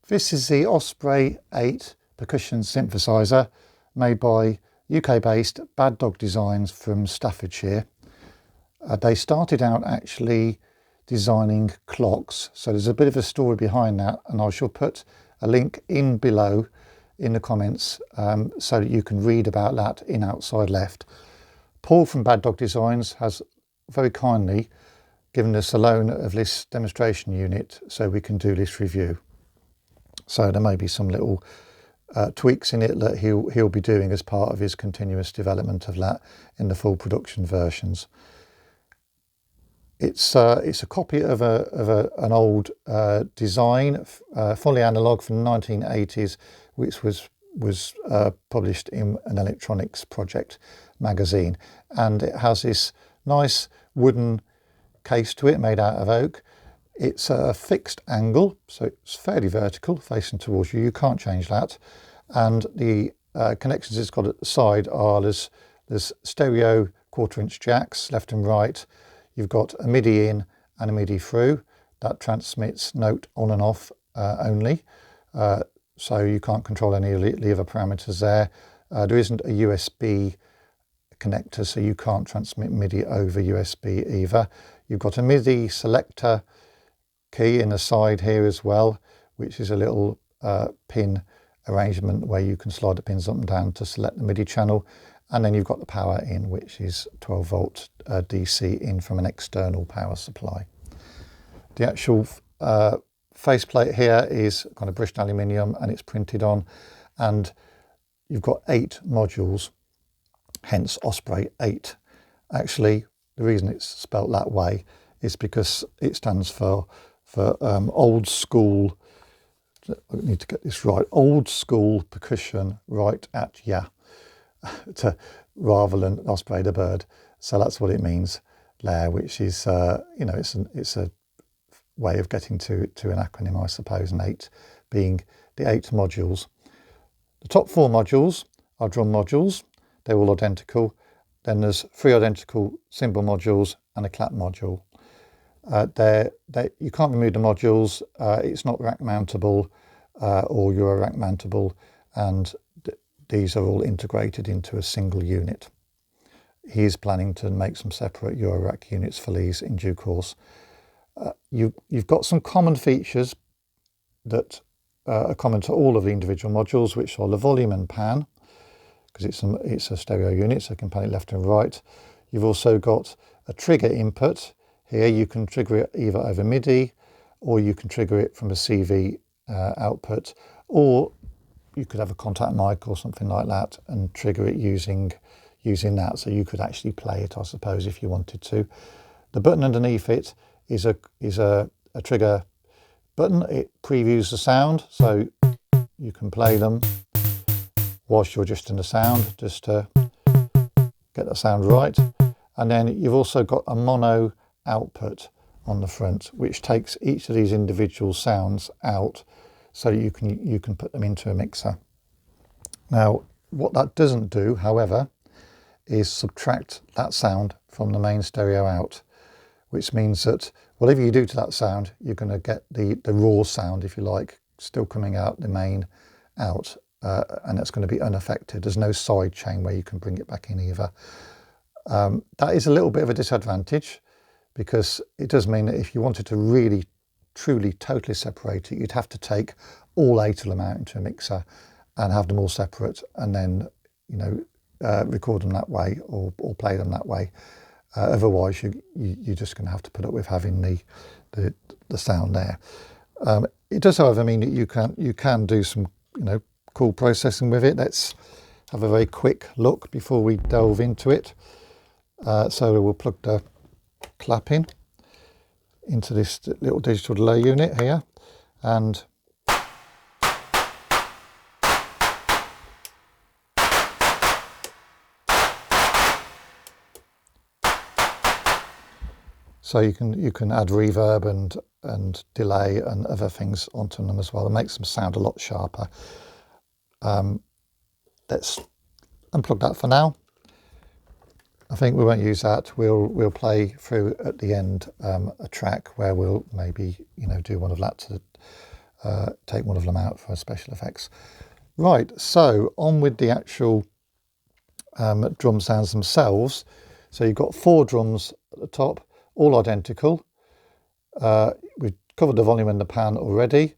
This is the Ospray-8 Percussion Synthesizer made by UK-based Bad Dog Designs from Staffordshire. They started out actually designing clocks, so there's a bit of a story behind that, and I shall put a link in below in the comments so that you can read about that in outside left. Paul from Bad Dog Designs has very kindly given us a loan of this demonstration unit so we can do this review. So there may be some little tweaks in it that he'll be doing as part of his continuous development of that in the full production versions. It's a copy of an old design, fully analog from the 1980s, which was published in an electronics project magazine, and it has this nice wooden case to it made out of oak. It's a fixed angle, so it's fairly vertical, facing towards you. You can't change that. And the connections it's got at the side are there's stereo 1/4-inch jacks left and right. You've got a MIDI in and a MIDI through that transmits note on and off only. So you can't control any of the other parameters there. There isn't a USB connector, so you can't transmit MIDI over USB either. You've got a MIDI selector key in the side here as well, which is a little pin arrangement where you can slide the pins up and down to select the MIDI channel. And then you've got the power in, which is 12 volt DC in from an external power supply. The actual faceplate here is kind of brushed aluminium and it's printed on, and you've got 8 modules, hence Ospray-8. Actually, the reason it's spelt that way is because it stands for old school, I need to get this right, old school percussion right at ya, rather than Osprey the bird. So that's what it means there, which is, you know, it's a way of getting to an acronym, I suppose, and 8 being the 8 modules. The top 4 modules are drum modules. They're all identical. Then there's 3 identical cymbal modules and a clap module. You can't remove the modules. It's not rack mountable or Euro rack mountable, and these are all integrated into a single unit. He's planning to make some separate Euro rack units for these in due course. You've got some common features that are common to all of the individual modules, which are the volume and pan, because it's a stereo unit, so you can pan it left and right. You've also got a trigger input. Here you can trigger it either over MIDI, or you can trigger it from a CV output, or you could have a contact mic or something like that and trigger it using that. So you could actually play it, I suppose, if you wanted to. The button underneath it is a trigger button. It previews the sound, so you can play them whilst you're just in the sound, just to get the sound right. And then you've also got a mono output on the front, which takes each of these individual sounds out so you can put them into a mixer. Now, what that doesn't do, however, is subtract that sound from the main stereo out, which means that whatever you do to that sound, you're going to get the raw sound, if you like, still coming out the main out, and that's going to be unaffected. There's no side chain where you can bring it back in either. That is a little bit of a disadvantage, because it does mean that if you wanted to really, truly, totally separate it, you'd have to take all 8 of them out into a mixer and have them all separate, and then, you know, record them that way or play them that way. Otherwise, you're just going to have to put up with having the sound there. It does, however, mean that you can do some, you know, cool processing with it. Let's have a very quick look before we delve into it. So we'll plug the clap into this little digital delay unit here, and so you can add reverb and delay and other things onto them as well. It makes them sound a lot sharper. Let's unplug that for now. I think we won't use that. We'll play through at the end a track where we'll maybe, you know, do one of that take one of them out for special effects. Right, so on with the actual drum sounds themselves. So you've got 4 drums at the top, all identical. We've covered the volume and the pan already.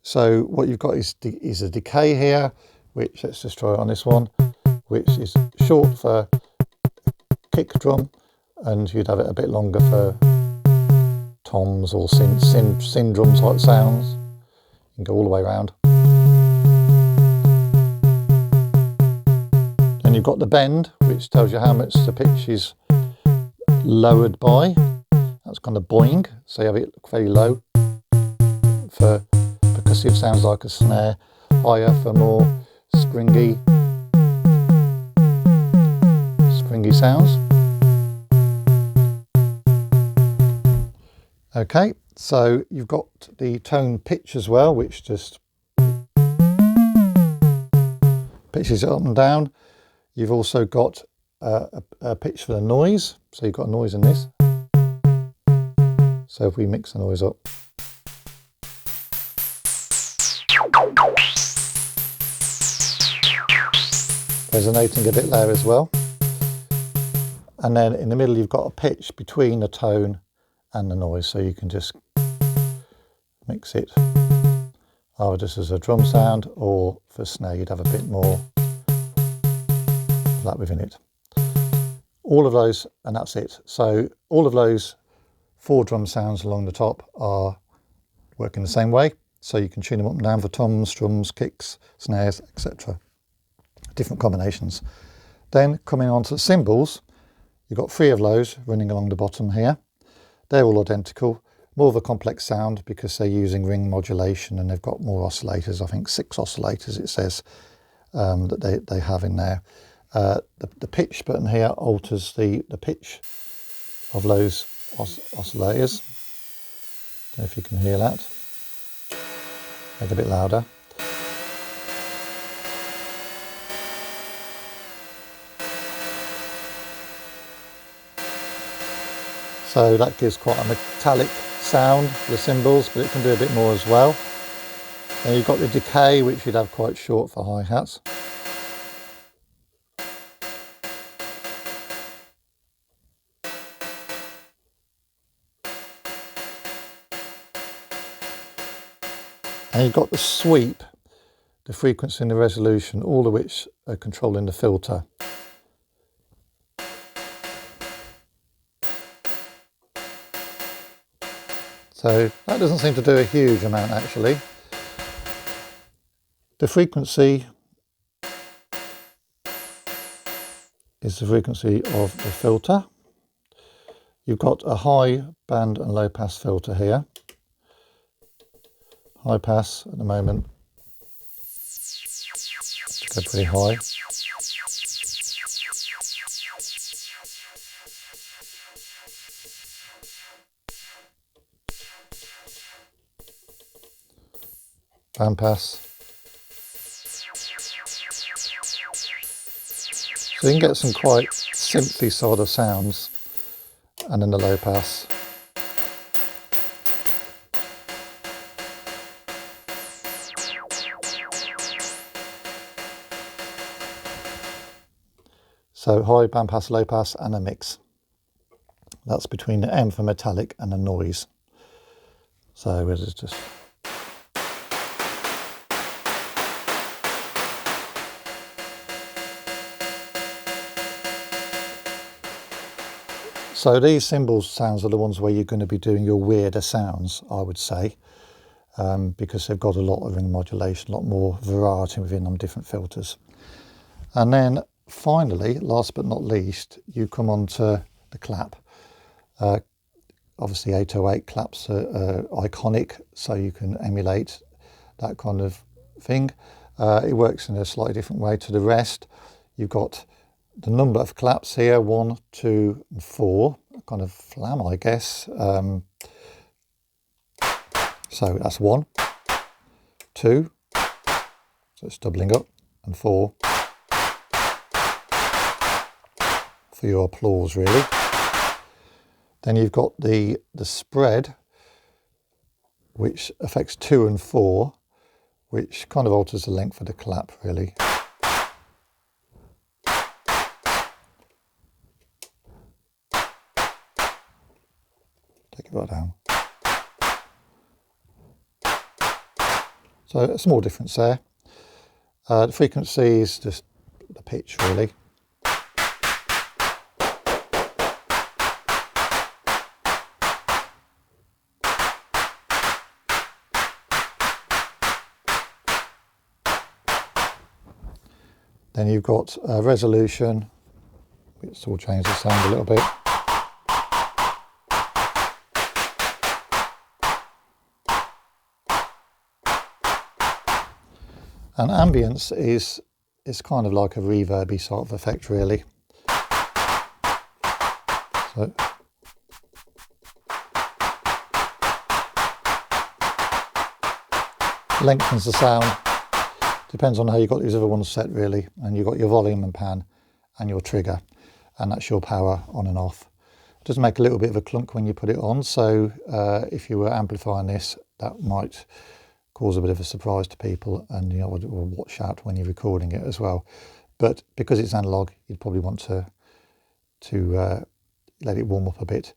So what you've got is a decay here, which, let's just try it on this one, which is short for kick drum, and you'd have it a bit longer for toms or syn drum type sounds. You can go all the way around. Then you've got the bend, which tells you how much the pitch is lowered by. That's kind of boing, so you have it very low for percussive sounds like a snare, higher for more springy sounds. Okay, so you've got the tone pitch as well, which just pitches it up and down. You've also got a pitch for the noise, so you've got a noise in this. So if we mix the noise up, resonating a bit there as well. And then in the middle you've got a pitch between the tone and the noise, so you can just mix it either just as a drum sound, or for snare you'd have a bit more of that within it. All of those, and that's it. So all of those 4 drum sounds along the top are working the same way, so you can tune them up and down for toms, drums, kicks, snares, etc. Different combinations. Then coming on to the cymbals, you've got 3 of those running along the bottom here. They're all identical, more of a complex sound because they're using ring modulation, and they've got more oscillators. I think 6 oscillators it says that they have in there. The pitch button here alters the pitch of those oscillators. Don't know if you can hear that. Make it a bit louder. So that gives quite a metallic sound for the cymbals, but it can do a bit more as well. Then you've got the decay, which you'd have quite short for hi-hats. And you've got the sweep, the frequency and the resolution, all of which are controlling the filter. So that doesn't seem to do a huge amount actually. The frequency is the frequency of the filter. You've got a high band and low pass filter here. High pass at the moment, go pretty high. Band pass. So you can get some quite synthy sort of sounds, and then the low pass. So high band pass, low pass, and a mix. That's between the M for metallic and the noise. So it is just. So these cymbal sounds are the ones where you're going to be doing your weirder sounds, I would say, because they've got a lot of ring modulation, a lot more variety within them, different filters. And then finally, last but not least, you come on to the clap. Obviously 808 claps are iconic, so you can emulate that kind of thing. It works in a slightly different way to the rest. You've got the number of claps here, 1, 2, and 4, kind of flam, I guess. So that's 1, 2, so it's doubling up, and 4 for your applause, really. Then you've got the spread, which affects 2 and 4, which kind of alters the length of the clap really. Take it right down. So a small difference there. The frequency is just the pitch really. Then you've got resolution, which will change the sound a little bit. And ambience is kind of like a reverby sort of effect really. So lengthens the sound. Depends on how you got these other ones set really, and you've got your volume and pan and your trigger, and that's your power on and off. It does make a little bit of a clunk when you put it on, so if you were amplifying this, that might cause a bit of a surprise to people, and you know, or watch out when you're recording it as well. But because it's analog, you'd probably want to let it warm up a bit,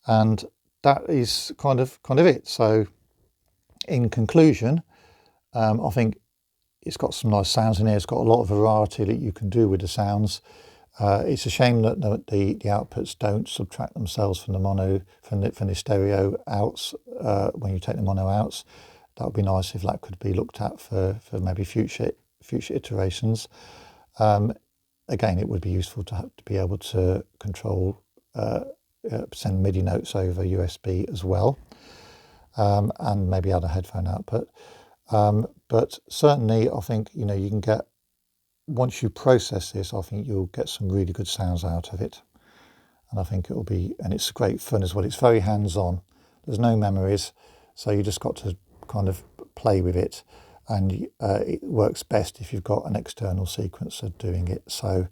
and that is kind of it. So in conclusion, I think it's got some nice sounds in here. It's got a lot of variety that you can do with the sounds. It's a shame that the outputs don't subtract themselves from the mono, from the stereo outs when you take the mono outs. That would be nice if that could be looked at for maybe future iterations. Again, it would be useful to be able to control, send MIDI notes over USB as well, and maybe add a headphone output. But certainly, I think you can get, once you process this, I think you'll get some really good sounds out of it, and I think it'll be, and it's great fun as well. It's very hands-on. There's no memories, so you just got to kind of play with it, and it works best if you've got an external sequencer doing it. So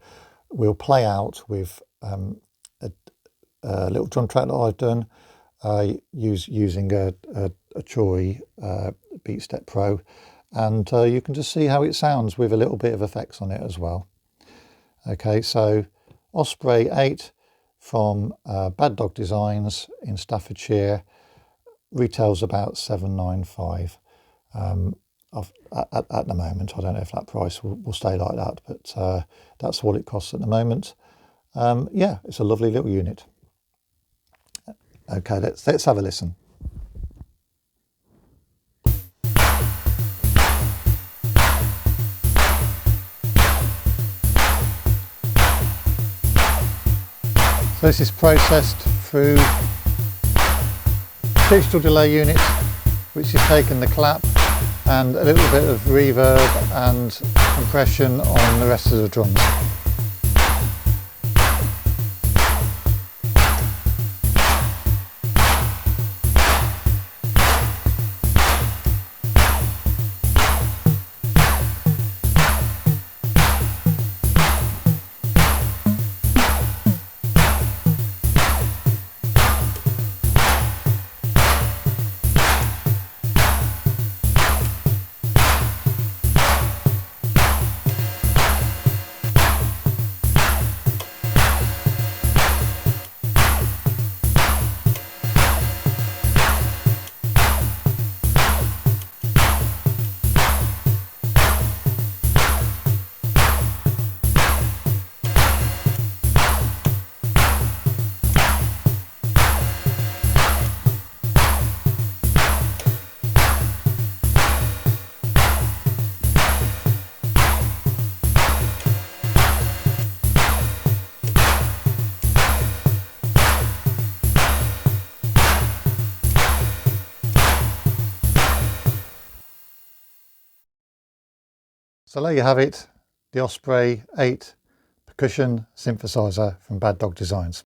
we'll play out with a little drum track that I've done using a Troy Beat Step Pro, and you can just see how it sounds with a little bit of effects on it as well. Okay, so Ospray-8 from Bad Dog Designs in Staffordshire, retails about $795 at the moment. I don't know if that price will stay like that, but that's what it costs at the moment. Yeah, it's a lovely little unit. Okay, let's have a listen. So this is processed through digital delay unit, which is taking the clap and a little bit of reverb and compression on the rest of the drums. So there you have it, the Ospray-8 Percussion Synthesizer from Bad Dog Designs.